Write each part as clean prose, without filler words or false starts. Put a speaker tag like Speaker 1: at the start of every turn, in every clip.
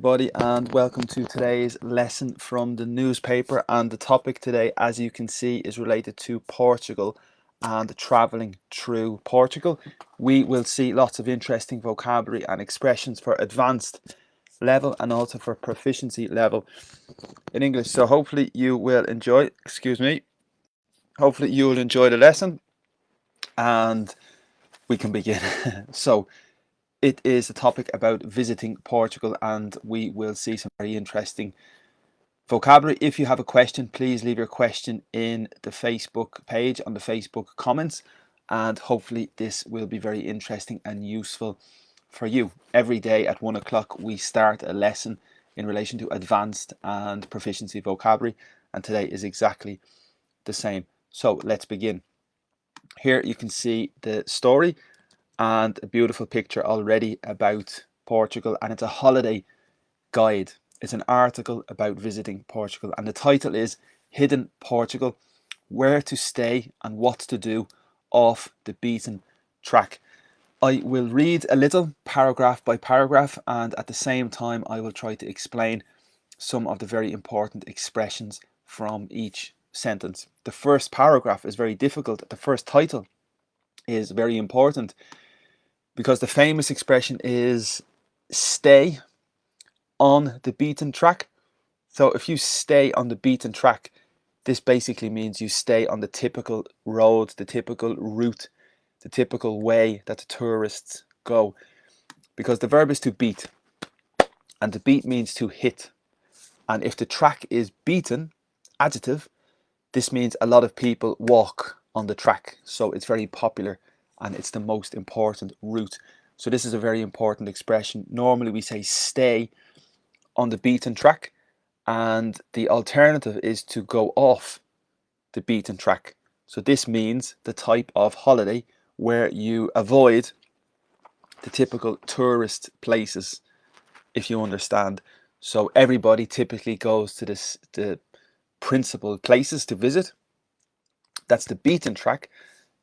Speaker 1: everybody, and welcome to today's lesson from the newspaper. And the topic today, as you can see, is related to Portugal and traveling through Portugal. We will see lots of interesting vocabulary and expressions for advanced level and also for proficiency level in English. So hopefully you will enjoy, hopefully you will enjoy the lesson and we can begin. So it is a topic about visiting Portugal, and we will see some very interesting vocabulary. If you have a question, please leave your question in the Facebook page on the Facebook comments, and hopefully this will be very interesting and useful for you. Every day at 1 o'clock we start a lesson in relation to advanced and proficiency vocabulary, and today is exactly the same. So let's begin. Here you can see the story and a beautiful picture already about Portugal, and it's a holiday guide. It's an article about visiting Portugal, and the title is Hidden Portugal: Where to Stay and What to Do Off the Beaten Track. I will read a little paragraph by paragraph, and at the same time I will try to explain some of the very important expressions from each sentence. The first paragraph is very difficult. The first title is very important because the famous expression is stay on the beaten track. So if you stay on the beaten track, this basically means you stay on the typical road, the typical route, the typical way that the tourists go. Because the verb is to beat, and to beat means to hit. And if the track is beaten, adjective, this means a lot of people walk on the track. So it's very popular and it's the most important route. So this is a very important expression. Normally we say stay on the beaten track, and the alternative is to go off the beaten track. So this means the type of holiday where you avoid the typical tourist places, if you understand. So everybody typically goes to the principal places to visit. That's the beaten track.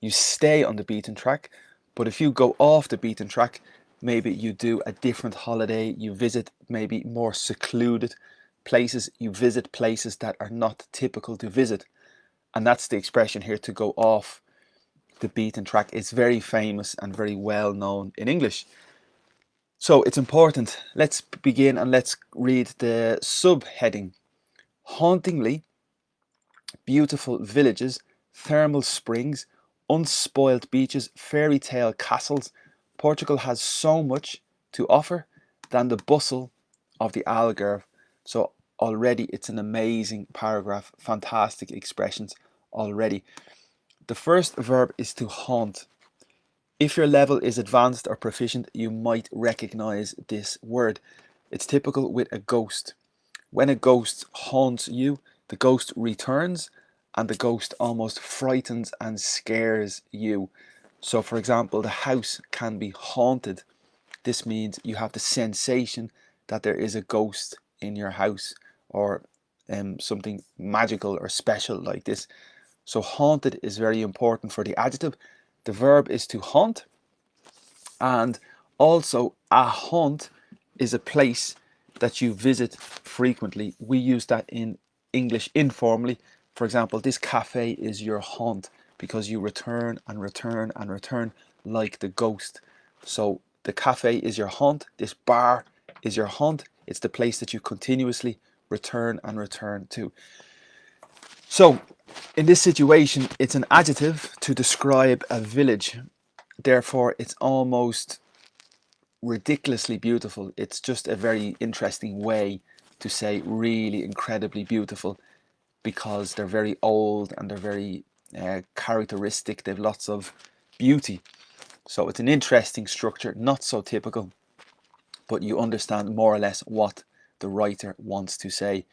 Speaker 1: You stay on the beaten track. But if you go off the beaten track, maybe you do a different holiday, you visit maybe more secluded places, you visit places that are not typical to visit. And that's the expression here, to go off the beaten track. It's very famous and very well known in English. So it's important. Let's begin and let's read the subheading. Hauntingly beautiful villages, thermal springs, unspoiled beaches, fairy tale castles. Portugal has so much to offer than the bustle of the Algarve. So already it's an amazing paragraph, fantastic expressions already. The first verb is to haunt. If your level is advanced or proficient, you might recognize this word. It's typical with a ghost. When a ghost haunts you, the ghost returns and the ghost almost frightens and scares you. So for example, the house can be haunted. This means you have the sensation that there is a ghost in your house, or something magical or special like this. So haunted is very important for the adjective. The verb is to haunt, and also a haunt is a place that you visit frequently. We use that in English informally. For example, this cafe is your haunt because you return and return and return like the ghost. So the cafe is your haunt, this bar is your haunt. It's the place that you continuously return and return to. So in this situation, it's an adjective to describe a village. Therefore, it's almost ridiculously beautiful. It's just a very interesting way to say really incredibly beautiful, because they're very old and they're very characteristic. They've lots of beauty. So it's an interesting structure, not so typical, but you understand more or less what the writer wants to say.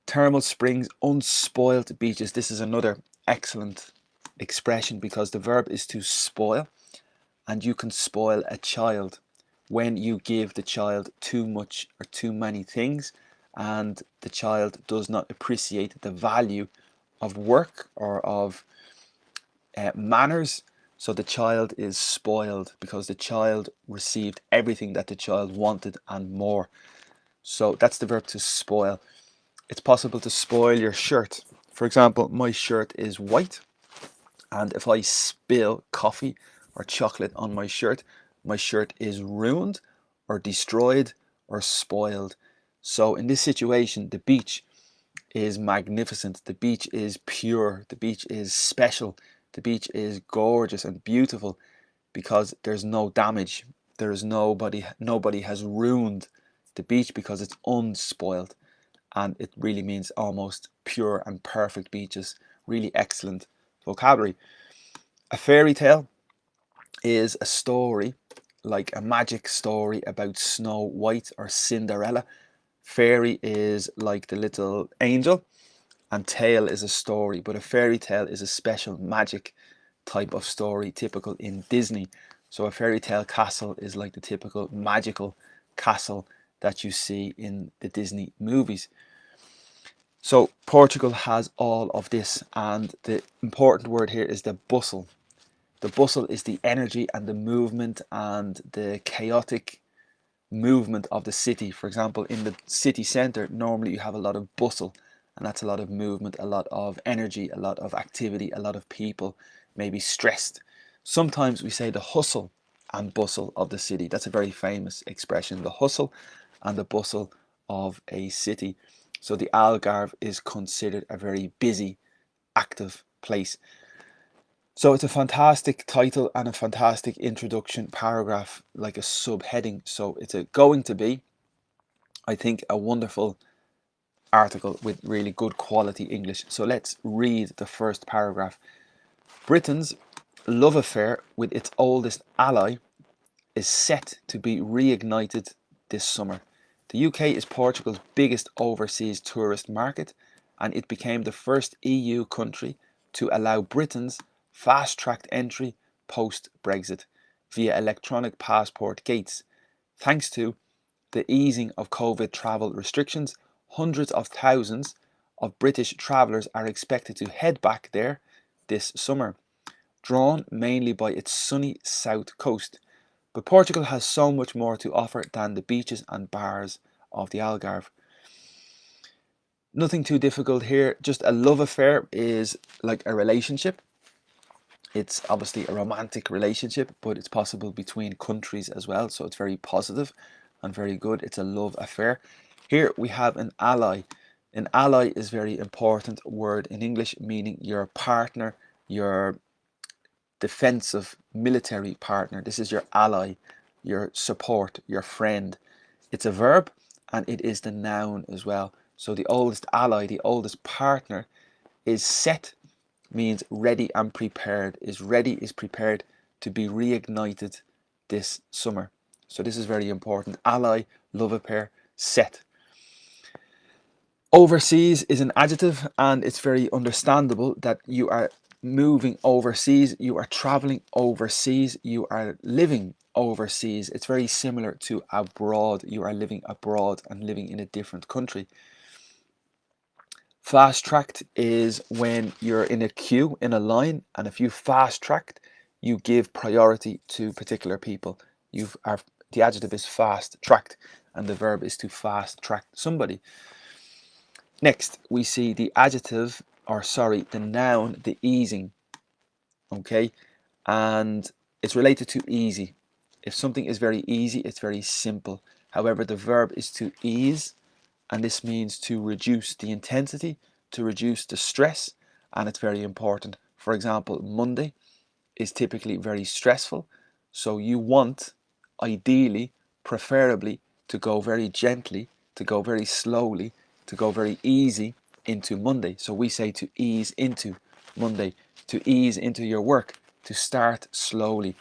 Speaker 1: Thermal springs, unspoiled beaches. This is another excellent expression because the verb is to spoil, and you can spoil a child when you give the child too much or too many things, and the child does not appreciate the value of work or of manners. So the child is spoiled because the child received everything that the child wanted and more. So that's the verb to spoil. It's possible to spoil your shirt. For example, my shirt is white, and if I spill coffee or chocolate on my shirt is ruined or destroyed or spoiled. So in this situation, the beach is magnificent. The beach is pure. The beach is special. The beach is gorgeous and beautiful because there's no damage. There's nobody has ruined the beach because it's unspoiled, and it really means almost pure and perfect beaches. Really excellent vocabulary. A fairy tale is a story, like a magic story about Snow White or Cinderella. Fairy is like the little angel, and tale is a story, but a fairy tale is a special magic type of story typical in Disney. So a fairy tale castle is like the typical magical castle that you see in the Disney movies. So Portugal has all of this, and the important word here is the bustle. The bustle is the energy and the movement and the chaotic movement of the city. For example, in the city centre, normally you have a lot of bustle, and that's a lot of movement, a lot of energy, a lot of activity, a lot of people, maybe stressed. Sometimes we say the hustle and bustle of the city. That's a very famous expression, the hustle and the bustle of a city. So the Algarve is considered a very busy, active place. So it's a fantastic title and a fantastic introduction paragraph, like a subheading. So it's going to be, I think, a wonderful article with really good quality English. So let's read the first paragraph. Britain's love affair with its oldest ally is set to be reignited this summer. The UK is Portugal's biggest overseas tourist market, and it became the first EU country to allow Britain's fast-tracked entry post-Brexit via electronic passport gates. Thanks to the easing of COVID travel restrictions, hundreds of thousands of British travellers are expected to head back there this summer, drawn mainly by its sunny south coast. But Portugal has so much more to offer than the beaches and bars of the Algarve. Nothing too difficult here, just a love affair is like a relationship. It's obviously a romantic relationship, but it's possible between countries as well, so it's very positive and very good. It's a love affair. Here we have an ally. An ally is a very important word in English, meaning your partner, your defensive military partner. This is your ally, your support, your friend. It's a verb and it is the noun as well. So the oldest ally, the oldest partner is set, means ready and prepared, is ready, is prepared to be reignited this summer. So this is very important. Ally, love affair, set. Overseas is an adjective, and it's very understandable that you are moving overseas, you are traveling overseas, you are living overseas. It's very similar to abroad. You are living abroad and living in a different country. Fast tracked is when you're in a queue, in a line, and if you fast tracked, you give priority to particular people. The adjective is fast tracked, and the verb is to fast track somebody. Next, we see the adjective, or sorry, the noun, the easing. Okay, and it's related to easy. If something is very easy, it's very simple. However, the verb is to ease, and this means to reduce the intensity, to reduce the stress, and it's very important. For example, Monday is typically very stressful, so you want, ideally, preferably, to go very gently, to go very slowly, to go very easy into Monday. So we say to ease into Monday, to ease into your work, to start slowly.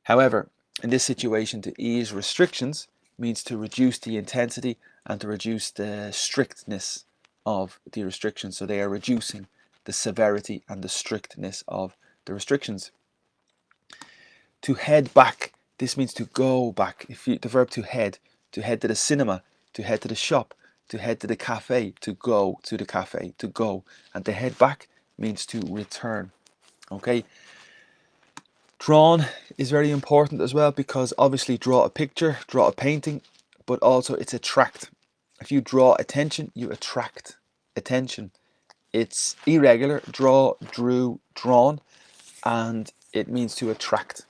Speaker 1: However, in this situation, to ease restrictions means to reduce the intensity and to reduce the strictness of the restrictions. So they are reducing the severity and the strictness of the restrictions. To head back, this means to go back. The verb to head to the cinema, to head to the shop, to head to the cafe, to go to the cafe, to go. And to head back means to return. Okay. Drawn is very important as well, because obviously draw a picture, draw a painting, but also it's attract. If you draw attention, you attract attention. It's irregular, draw, drew, drawn, and it means to attract.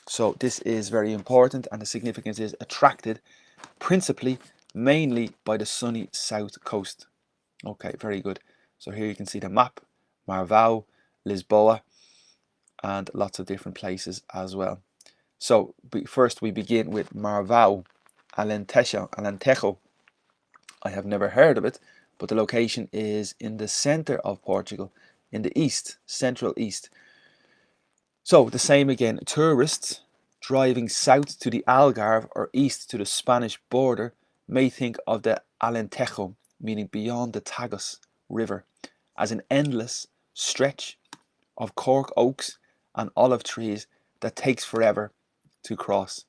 Speaker 1: So this is very important, and the significance is attracted principally, mainly by the sunny south coast. Okay, very good. So here you can see the map, Marvão, Lisboa, and lots of different places as well. So first we begin with Marvão, Alentejo. I have never heard of it, but the location is in the center of Portugal, in the east, central east. So the same again, tourists driving south to the Algarve or east to the Spanish border may think of the Alentejo, meaning beyond the Tagus River, as an endless stretch of cork oaks and olive trees that takes forever to cross.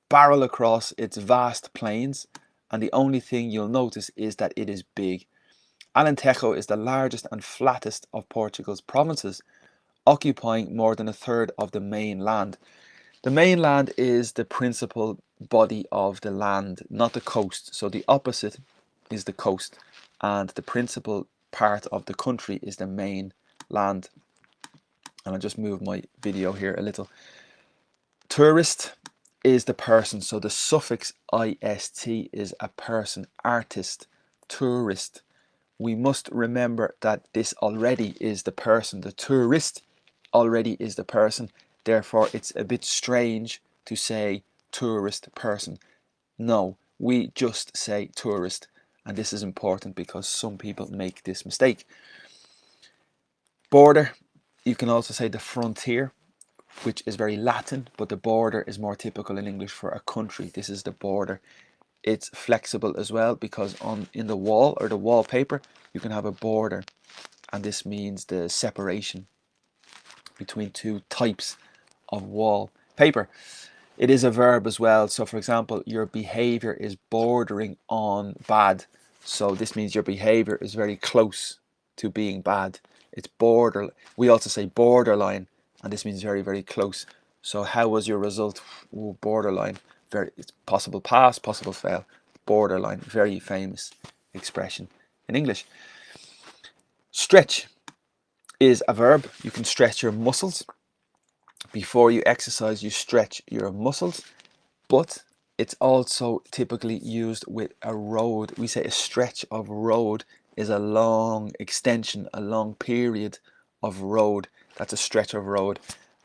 Speaker 1: Barrel across its vast plains, and the only thing you'll notice is that it is big. Alentejo is the largest and flattest of Portugal's provinces, occupying more than a third of the mainland. The mainland is the principal body of the land, not the coast. So the opposite is the coast, and the principal part of the country is the mainland. And I'll just move my video here a little. Tourist is the person, so the suffix ist is a person, artist, tourist. We must remember that this already is the person. The tourist already is the person. Therefore, it's a bit strange to say tourist person. No, we just say tourist. And this is important because some people make this mistake. Border, you can also say the frontier, which is very Latin, but the border is more typical in English for a country. This is the border. It's flexible as well because in the wall or the wallpaper, you can have a border, and this means the separation between two types of wallpaper. It is a verb as well. So for example, your behavior is bordering on bad. So this means your behavior is very close to being bad. It's border. We also say borderline, and this means very, very close. So how was your result? Ooh, borderline. It's possible pass, possible fail. Borderline, very famous expression in English. Stretch is a verb. You can stretch your muscles. Before you exercise, you stretch your muscles, but it's also typically used with a road. We say a stretch of road is a long extension, a long period of road. That's a stretch of road,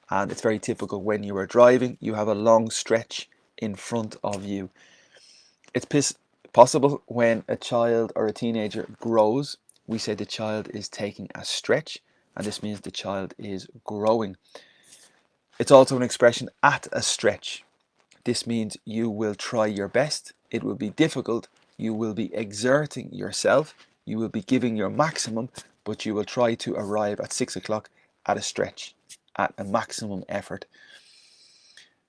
Speaker 1: and it's very typical when you are driving. You have a long stretch in front of you. It's possible when a child or a teenager grows. We say the child is taking a stretch, and this means the child is growing. It's also an expression at a stretch. This means you will try your best. It will be difficult. You will be exerting yourself. You will be giving your maximum, but you will try to arrive at 6 o'clock at a stretch, at a maximum effort.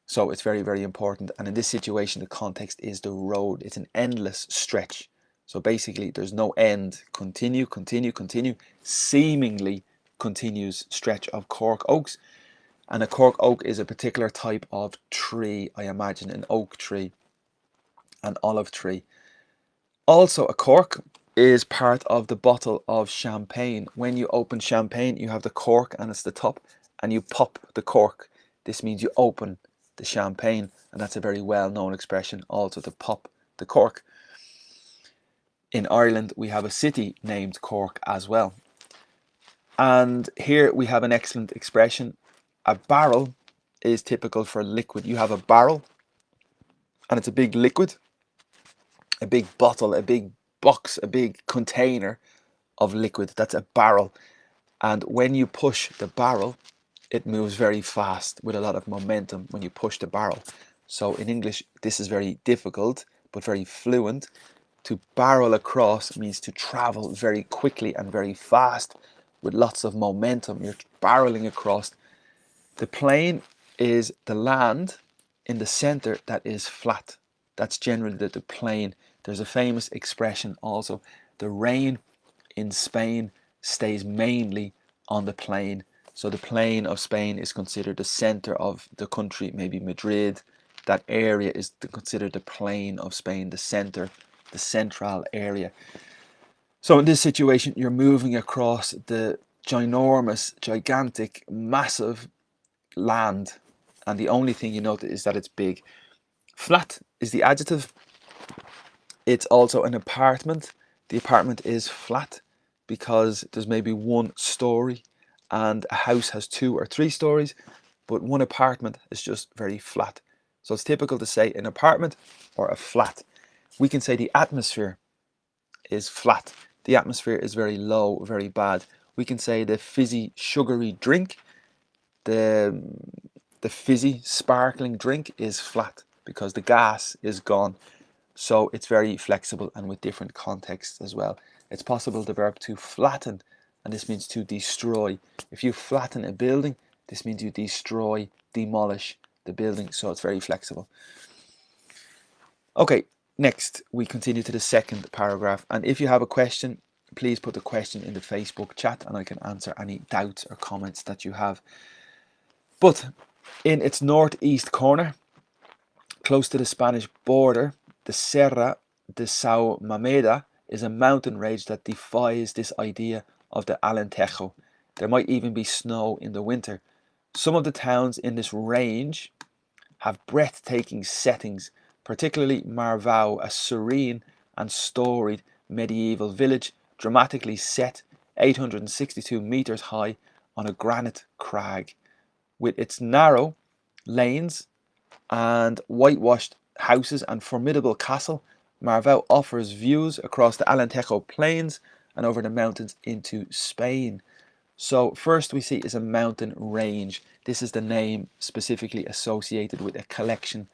Speaker 1: So it's very, very important. And in this situation, the context is the road. It's an endless stretch. So basically, there's no end. Continue, continue, continue. Seemingly continuous stretch of cork oaks. And a cork oak is a particular type of tree, I imagine, an oak tree, an olive tree. Also, a cork is part of the bottle of champagne. When you open champagne, you have the cork and it's the top, and you pop the cork. This means you open the champagne, and that's a very well-known expression, also to pop the cork. In Ireland, we have a city named Cork as well. And here we have an excellent expression. A barrel is typical for liquid. You have a barrel, and it's a big liquid, a big bottle, a big box, a big container of liquid. That's a barrel. And when you push the barrel, it moves very fast with a lot of momentum when you push the barrel. So in English, this is very difficult, but very fluent. To barrel across means to travel very quickly and very fast with lots of momentum. You're barreling across. The plain is the land in the center that is flat. That's generally the plain. There's a famous expression also. The rain in Spain stays mainly on the plain. So the plain of Spain is considered the center of the country, maybe Madrid, that area is considered the plain of Spain, the center, the central area. So in this situation, you're moving across the ginormous, gigantic, massive land, and the only thing you note is that it's big. Flat is the adjective. It's also an apartment. The apartment is flat because there's maybe one story, and a house has 2 or 3 stories, but one apartment is just very flat. So it's typical to say an apartment or a flat. We can say the atmosphere is flat. The atmosphere is very low, very bad. We can say the fizzy, sugary drink, the fizzy, sparkling drink is flat because the gas is gone. So it's very flexible and with different contexts as well. It's possible the verb to flatten, and this means to destroy. If you flatten a building, this means you destroy, demolish the building. So it's very flexible. Okay, next we continue to the second paragraph. And if you have a question, please put the question in the Facebook chat and I can answer any doubts or comments that you have. But in its northeast corner, close to the Spanish border, the Serra de São Mameda is a mountain range that defies this idea of the Alentejo. There might even be snow in the winter. Some of the towns in this range have breathtaking settings, particularly Marvão, a serene and storied medieval village dramatically set 862 meters high on a granite crag. With its narrow lanes and whitewashed houses and formidable castle, Marvão offers views across the Alentejo plains and over the mountains into Spain. So first we see is a mountain range. This is the name specifically associated with a collection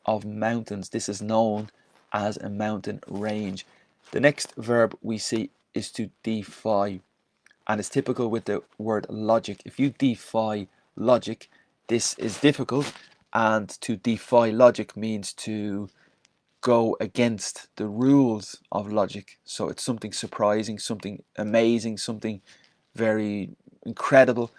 Speaker 1: of mountains. This is known as a mountain range. The next verb we see is to defy, and it's typical with the word logic. If you defy logic, this is difficult, and to defy logic means to go against the rules of logic. So it's something surprising, something amazing, something very incredible,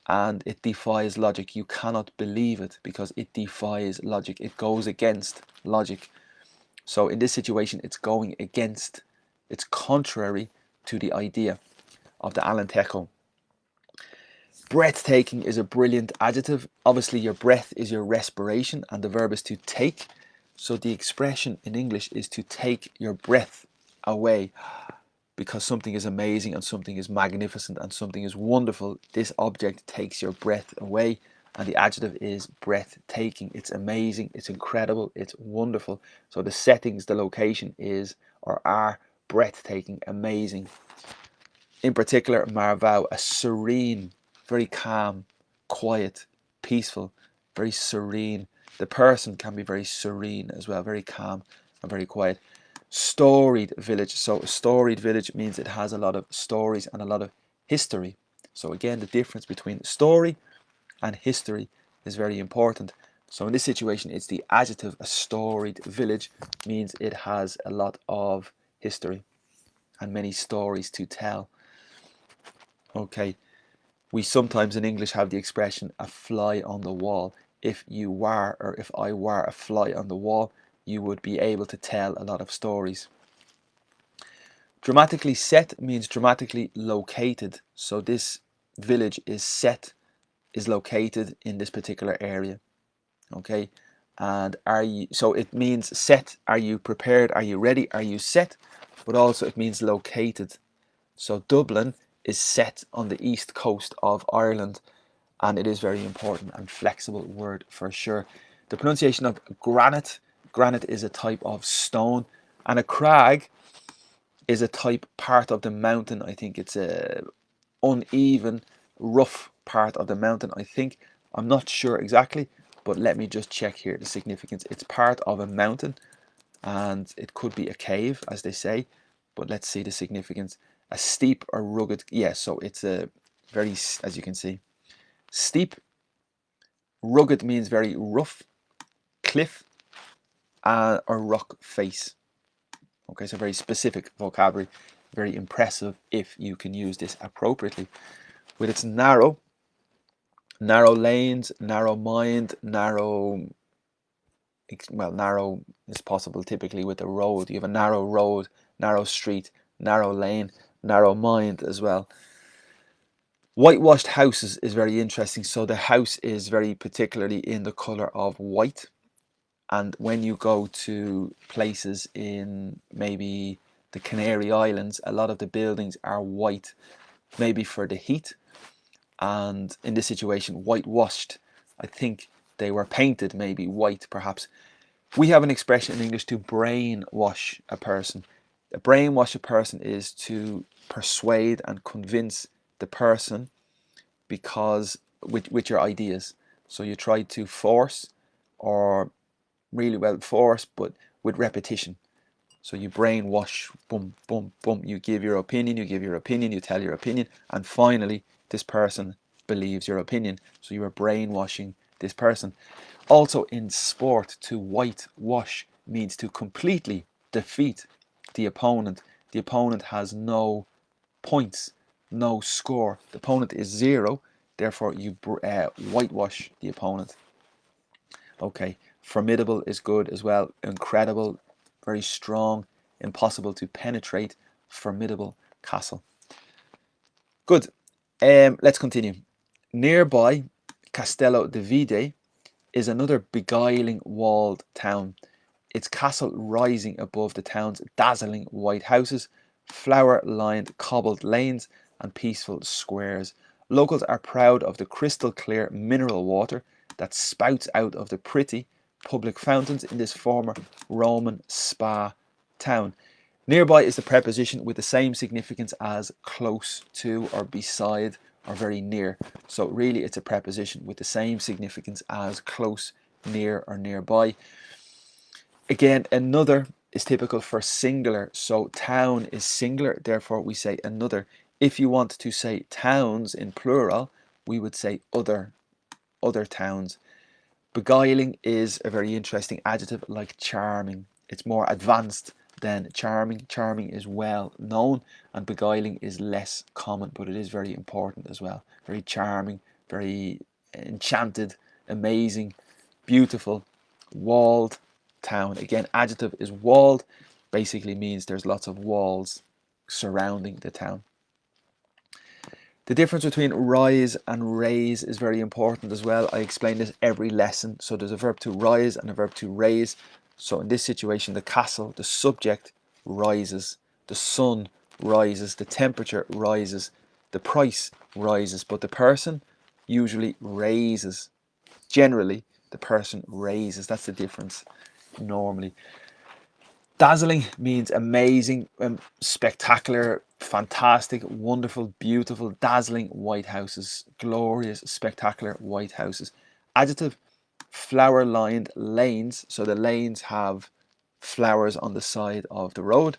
Speaker 1: and it defies logic. You cannot believe it because it defies logic. It goes against logic. So in this situation, it's going against, it's contrary to the idea of the Alentejo. Breathtaking is a brilliant adjective. Obviously, your breath is your respiration, and the verb is to take. So the expression in English is to take your breath away. Because something is amazing and something is magnificent and something is wonderful, this object takes your breath away, and the adjective is breathtaking. It's amazing, it's incredible, it's wonderful. So the settings, the location is or are breathtaking, amazing. In particular, Marvão, a serene, very calm, quiet, peaceful, very serene. The person can be very serene as well, very calm and very quiet. Storied village. So a storied village means it has a lot of stories and a lot of history. So again, the difference between story and history is very important. So in this situation, it's the adjective. A storied village means it has a lot of history and many stories to tell. Okay, we sometimes in English have the expression a fly on the wall. If you were, or if I were a fly on the wall, you would be able to tell a lot of stories. Dramatically set means dramatically located. So this village is set, is located in this particular area. Okay, and are you, so it means set, are you prepared, are you ready, are you set, but also it means located. So Dublin is set on the east coast of Ireland, and it is very important and flexible word for sure. The pronunciation of granite. Granite is a type of stone, and a crag is a type part of the mountain. I think it's a uneven, rough part of the mountain. I think, I'm not sure exactly, but let me just check here the significance. It's part of a mountain, and it could be a cave, as they say, but let's see the significance. A steep or rugged, yes, so it's a very, as you can see, steep. Rugged means very rough, cliff, or rock face. Okay, so very specific vocabulary, very impressive if you can use this appropriately. With its narrow lanes, narrow mind, narrow well, narrow is possible typically with a road. You have a narrow road, narrow street, narrow lane, narrow mind as well. Whitewashed houses is very interesting. So the house is very particularly in the color of white. And when you go to places in maybe the Canary Islands, a lot of the buildings are white, maybe for the heat. And in this situation, whitewashed. I think they were painted maybe white, perhaps. We have an expression in English to brainwash a person. To brainwash a person is to persuade and convince the person because with your ideas. So you try to force, or really well force, but with repetition. So you brainwash, boom, boom, boom. You give your opinion, you give your opinion, you tell your opinion, and finally this person believes your opinion. So you are brainwashing this person. Also in sport, to whitewash means to completely defeat the opponent. The opponent has no points, no score. The opponent is zero, therefore you whitewash the opponent. Okay, formidable is good as well. Incredible, very strong, impossible to penetrate. Formidable castle. Good. Let's continue. Nearby Castello di Vide is another beguiling walled town. Its castle rising above the town's dazzling white houses, flower-lined cobbled lanes, and peaceful squares. Locals are proud of the crystal clear mineral water that spouts out of the pretty public fountains in this former Roman spa town. Nearby is the preposition with the same significance as close to or beside or very near. So really it's a preposition with the same significance as close, near or nearby. Again, another is typical for singular. So town is singular, therefore we say another. If you want to say towns in plural, we would say other towns. Beguiling is a very interesting adjective, like charming. It's more advanced than charming. Charming is well known and beguiling is less common, but it is very important as well. Very charming, very enchanted, amazing, beautiful. Walled town. Again, adjective is walled, basically means there's lots of walls surrounding the town. The difference between rise and raise is very important as well. I explain this every lesson. So there's a verb to rise and a verb to raise. So in this situation, the castle, the subject rises, the sun rises, the temperature rises, the price rises, but the person usually raises. Generally, the person raises. That's the difference normally. Dazzling means amazing, spectacular, fantastic, wonderful, beautiful, dazzling white houses, glorious, spectacular white houses. Adjective, flower-lined lanes. So the lanes have flowers on the side of the road.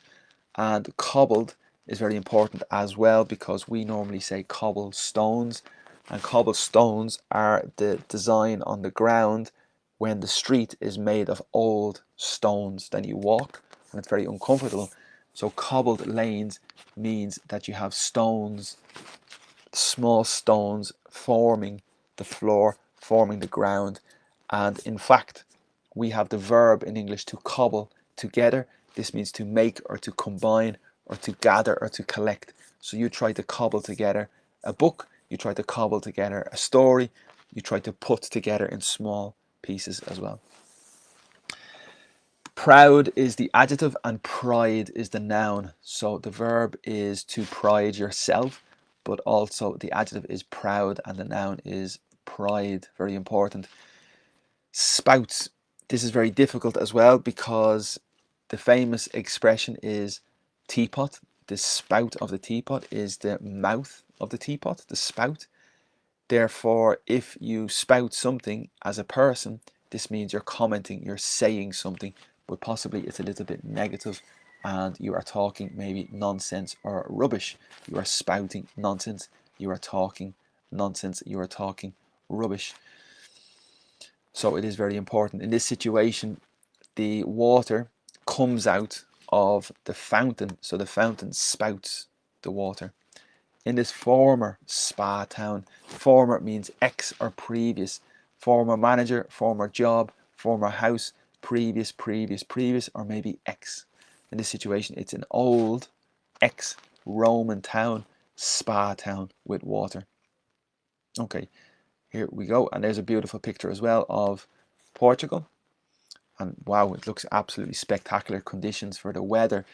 Speaker 1: And cobbled is very important as well, because we normally say cobblestones, and cobblestones are the design on the ground when the street is made of old stones. Then you walk and it's very uncomfortable. So cobbled lanes means that you have stones, small stones forming the floor, forming the ground. And in fact, we have the verb in English to cobble together. This means to make or to combine or to gather or to collect. So you try to cobble together a book, you try to cobble together a story, you try to put together in small pieces as well. Proud is the adjective and pride is the noun. So the verb is to pride yourself, but also the adjective is proud and the noun is pride. Very important. Spouts. This is very difficult as well, because the famous expression is teapot. The spout of the teapot is the mouth of the teapot, the spout. Therefore, if you spout something as a person, this means you're commenting, you're saying something, but possibly it's a little bit negative and you are talking maybe nonsense or rubbish. You are spouting nonsense, you are talking nonsense, you are talking rubbish. So it is very important. In this situation, the water comes out of the fountain, so the fountain spouts the water. In this former spa town, former means ex or previous. Former manager, former job, former house, previous, or maybe ex. In this situation, it's an old ex-Roman town, spa town with water. Okay, here we go. And there's a beautiful picture as well of Portugal. And wow, it looks absolutely spectacular conditions for the weather.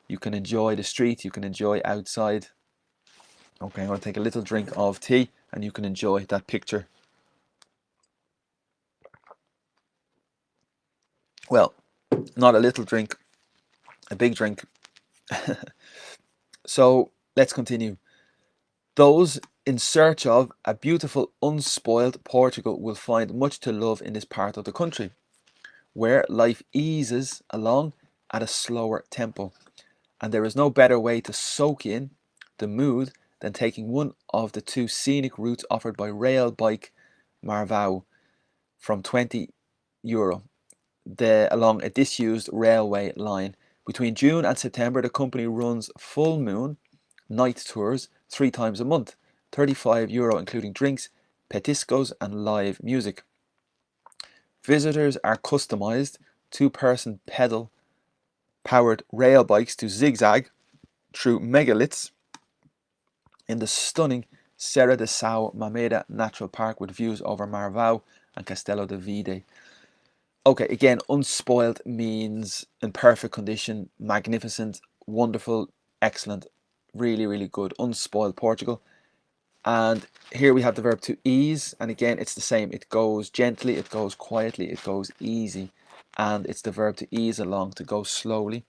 Speaker 1: You can enjoy the street, you can enjoy outside. Okay, I'm going to take a little drink of tea and you can enjoy that picture. Well, not a little drink, a big drink. So let's continue. Those in search of a beautiful, unspoiled Portugal will find much to love in this part of the country, where life eases along at a slower tempo. And there is no better way to soak in the mood than taking one of the two scenic routes offered by Rail Bike Marvão from €20 along a disused railway line. Between June and September, the company runs full moon night tours 3 times a month, €35 including drinks, petiscos and live music. Visitors are customized 2-person pedal powered rail bikes to zigzag through megaliths in the stunning Serra de São Mamede Natural Park with views over Marvão and Castelo de Vide. Okay, again, unspoiled means in perfect condition, magnificent, wonderful, excellent, really, really good. Unspoiled Portugal. And here we have the verb to ease, and again it's the same. It goes gently, it goes quietly, it goes easy, and it's the verb to ease along, to go slowly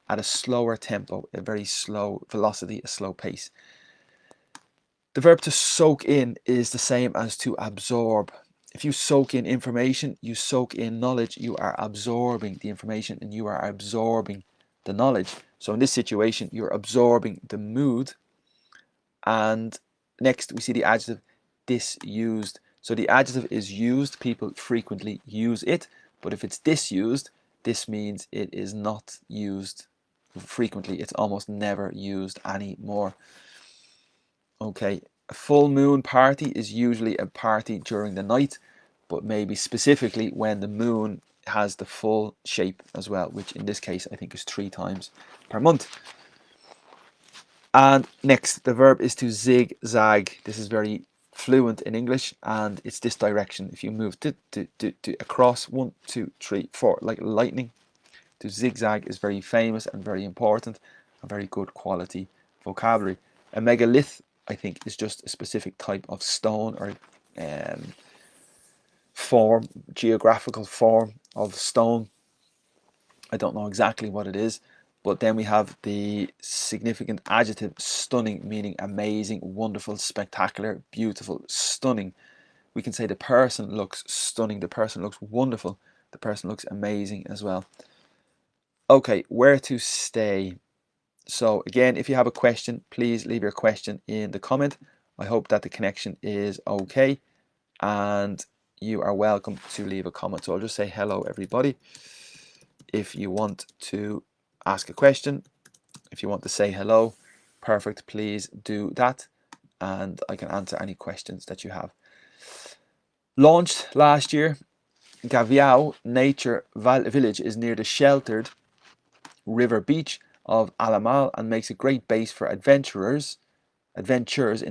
Speaker 1: at a slower tempo, a very slow velocity, a slow pace. The verb to soak in is the same as to absorb. If you soak in information, you soak in knowledge, you are absorbing the information and you are absorbing the knowledge. So in this situation, you're absorbing the mood. And next we see the adjective disused. So the adjective is used, people frequently use it, but if it's disused, this means it is not used frequently. It's almost never used anymore. Okay, a full moon party is usually a party during the night, but maybe specifically when the moon has the full shape as well, which in this case I think is 3 times per month. And next, the verb is to zigzag. This is very fluent in English, and it's this direction. If you move across 1, 2, 3, 4, like lightning, to zigzag is very famous and very important, and very good quality vocabulary. A megalith, I think, is just a specific type of stone or form, geographical form of stone. I don't know exactly what it is. But then we have the significant adjective stunning, meaning amazing, wonderful, spectacular, beautiful, stunning. We can say the person looks stunning, the person looks wonderful, the person looks amazing as well. Okay, where to stay? So again, if you have a question, please leave your question in the comment. I hope that the connection is okay, and you are welcome to leave a comment. So I'll just say hello everybody. If you want to ask a question, if you want to say hello, perfect, please do that and I can answer any questions that you have. Launched last year, Gavião Nature Village is near the sheltered river beach of Alamal and makes a great base for adventurers in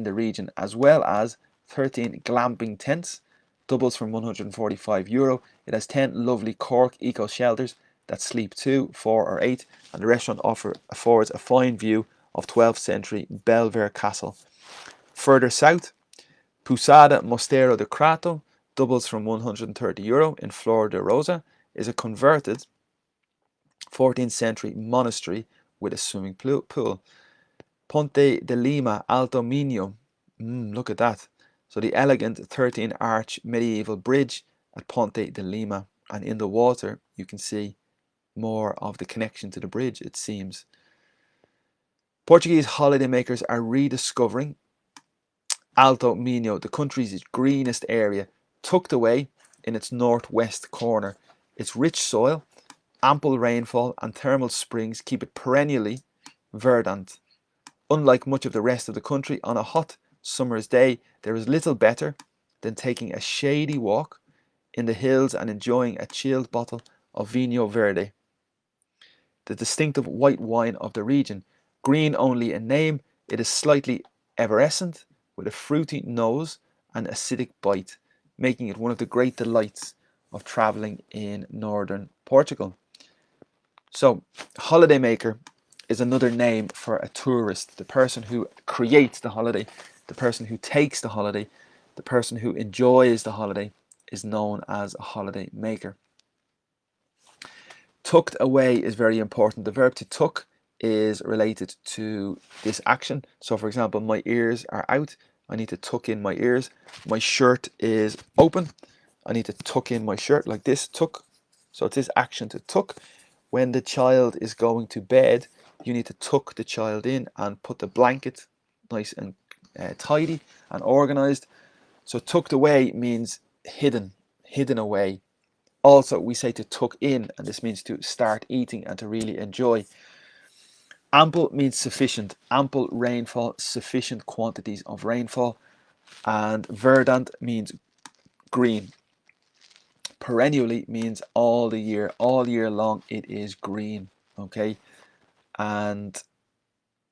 Speaker 1: the region, as well as 13 glamping tents, doubles from €145. It has 10 lovely cork eco shelters that sleep 2, 4 or 8, and the restaurant affords a fine view of 12th century Belver Castle. Further south, Pousada Mosteiro de Crato doubles from €130 in Flor de Rosa, is a converted 14th century monastery with a swimming pool. Ponte de Lima Alto Minho, look at that. So the elegant 13-arch medieval bridge at Ponte de Lima, and in the water you can see more of the connection to the bridge, it seems. Portuguese holidaymakers are rediscovering Alto Minho, the country's greenest area, tucked away in its northwest corner. Its rich soil, ample rainfall and thermal springs keep it perennially verdant. Unlike much of the rest of the country, on a hot summer's day, there is little better than taking a shady walk in the hills and enjoying a chilled bottle of Vinho Verde, the distinctive white wine of the region. Green only in name, it is slightly effervescent with a fruity nose and acidic bite, making it one of the great delights of traveling in northern Portugal. So, holidaymaker is another name for a tourist, the person who creates the holiday, the person who takes the holiday, the person who enjoys the holiday is known as a holiday maker. Tucked away is very important. The verb to tuck is related to this action. So for example, my ears are out. I need to tuck in my ears. My shirt is open. I need to tuck in my shirt like this, tuck. So it's this action to tuck. When the child is going to bed, you need to tuck the child in and put the blanket nice and tidy and organized. So tucked away means hidden, hidden away. Also, we say to tuck in, and this means to start eating and to really enjoy. Ample means sufficient, ample rainfall, sufficient quantities of rainfall. And verdant means green. Perennially means all year long it is green, okay? And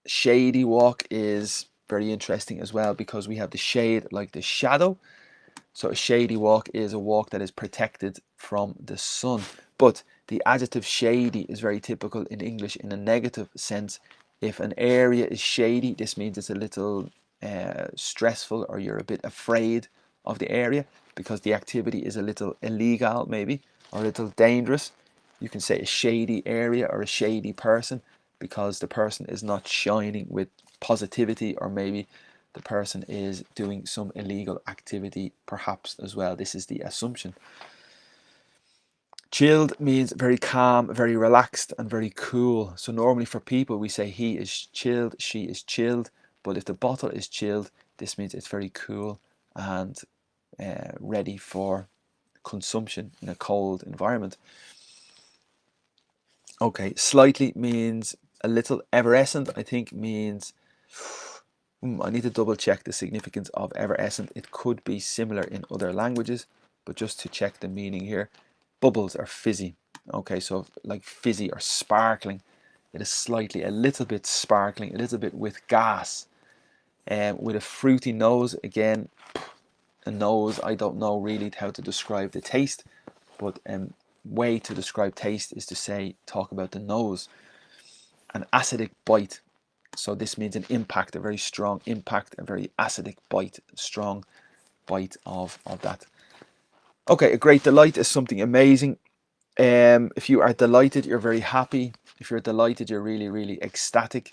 Speaker 1: shady walk is very interesting as well because we have the shade like the shadow. So a shady walk is a walk that is protected from the sun. But the adjective shady is very typical in English in a negative sense. If an area is shady, this means it's a little stressful, or you're a bit afraid of the area because the activity is a little illegal maybe, or a little dangerous. You can say a shady area or a shady person because the person is not shining with positivity, or maybe the person is doing some illegal activity perhaps as well. This is the assumption. Chilled means very calm, very relaxed, and very cool. So normally for people we say he is chilled, she is chilled, but if the bottle is chilled, this means it's very cool and ready for consumption in a cold environment. Okay, slightly means a little. Effervescent, I think, means I need to double check the significance of effervescent. It could be similar in other languages, but just to check the meaning here. Bubbles are fizzy. Okay, so like fizzy or sparkling. It is slightly, a little bit sparkling, a little bit with gas. With a fruity nose, again, a nose, I don't know really how to describe the taste, but way to describe taste is to say, talk about the nose. An acidic bite. So this means an impact, a very strong impact, a very acidic bite, strong bite of that. Okay, a great delight is something amazing. If you are delighted, you're very happy. If you're delighted, you're really, really ecstatic.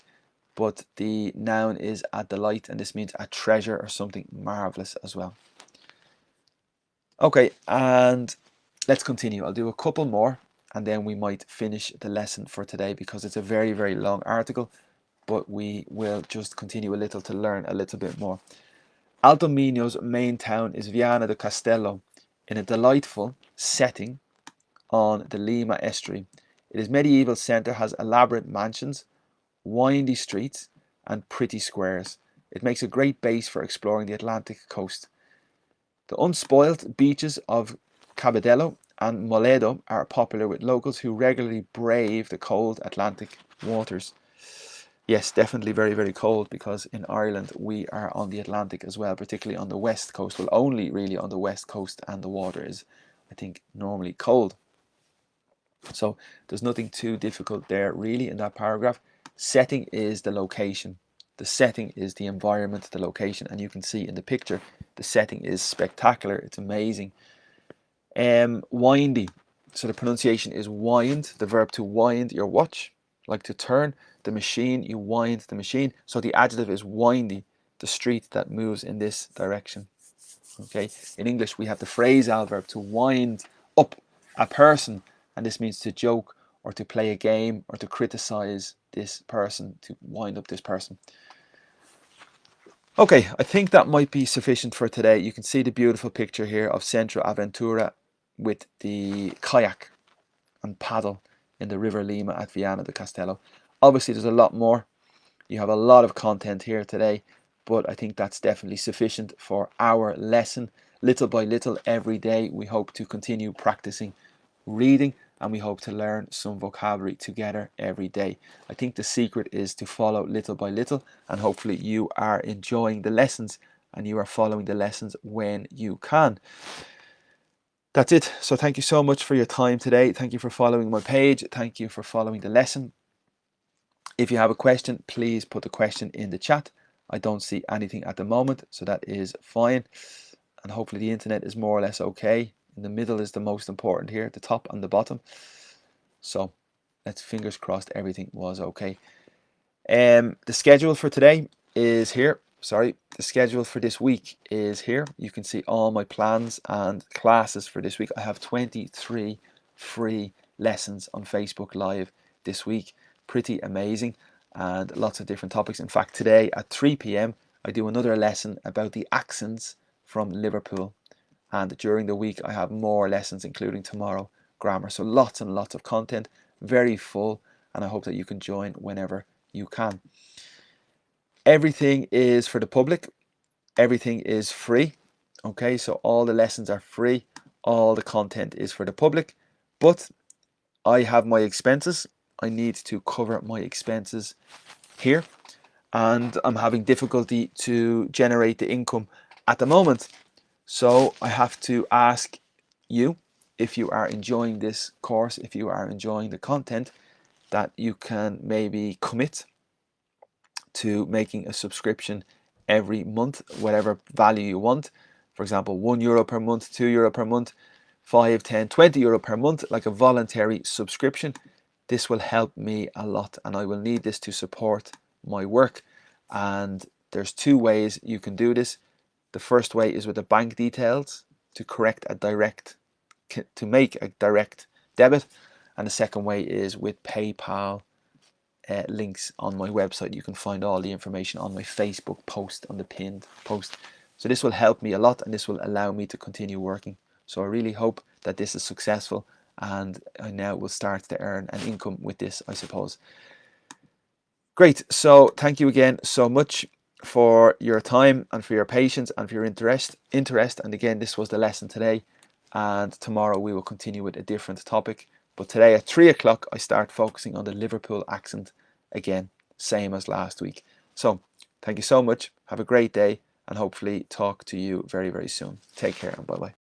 Speaker 1: But the noun is a delight, and this means a treasure or something marvelous as well. Okay, and let's continue. I'll do a couple more, and then we might finish the lesson for today because it's a very, very long article. But we will just continue a little to learn a little bit more. Alto Minho's main town is Viana do Castelo, in a delightful setting on the Lima estuary. Its medieval centre has elaborate mansions, windy streets, and pretty squares. It makes a great base for exploring the Atlantic coast. The unspoilt beaches of Cabedelo and Moledo are popular with locals who regularly brave the cold Atlantic waters. Yes, definitely very, very cold, because in Ireland we are on the Atlantic as well, particularly on the west coast. Well, only really on the west coast, and the water is, I think, normally cold. So there's nothing too difficult there really in that paragraph. Setting is the location. The setting is the environment, the location, and you can see in the picture the setting is spectacular. It's amazing. Windy. So the pronunciation is wind. The verb to wind your watch, like to turn. The machine, you wind the machine. So the adjective is windy, the street that moves in this direction. Okay. In English we have the phrasal verb to wind up a person, and this means to joke or to play a game or to criticize this person, to wind up this person. Okay, I think that might be sufficient for today. You can see the beautiful picture here of Centro Aventura with the kayak and paddle in the River Lima at Viana do Castelo. Obviously there's a lot more. You have a lot of content here today, but I think that's definitely sufficient for our lesson. Little by little every day we hope to continue practicing reading and we hope to learn some vocabulary together every day. I think the secret is to follow little by little, and hopefully you are enjoying the lessons and you are following the lessons when you can. That's it. So thank you so much for your time today. Thank you for following my page. Thank you for following the lesson. If you have a question, please put the question in the chat. I don't see anything at the moment, so that is fine. And hopefully the internet is more or less okay. In the middle is the most important here, the top and the bottom. So let's fingers crossed everything was okay. The schedule for today is here. Sorry, the schedule for this week is here. You can see all my plans and classes for this week. I have 23 free lessons on Facebook Live this week. Pretty amazing, and lots of different topics. In fact, today at 3 p.m. I do another lesson about the accents from Liverpool. And during the week I have more lessons, including tomorrow, grammar. So lots and lots of content, very full, and I hope that you can join whenever you can. Everything is for the public. Everything is free. Okay, so all the lessons are free. All the content is for the public, but I have my expenses. I need to cover my expenses here, and I'm having difficulty to generate the income at the moment. So I have to ask you, if you are enjoying this course, if you are enjoying the content, that you can maybe commit to making a subscription every month, whatever value you want. For example, €1 per month, €2 per month, 5, 10, 20 euro per month, like a voluntary subscription. This will help me a lot, and I will need this to support my work. And there's two ways you can do this. The first way is with the bank details to make a direct debit, and the second way is with PayPal links on my website. You can find all the information on my Facebook post, on the pinned post. So this will help me a lot, and this will allow me to continue working. So I really hope that this is successful, and I now will start to earn an income with this, I suppose. Great. So thank you again so much for your time and for your patience and for your interest. And again, this was the lesson today, and tomorrow we will continue with a different topic. But today at 3 o'clock I start focusing on the Liverpool accent again, same as last week. So thank you so much. Have a great day, and hopefully talk to you very, very soon. Take care, and bye bye.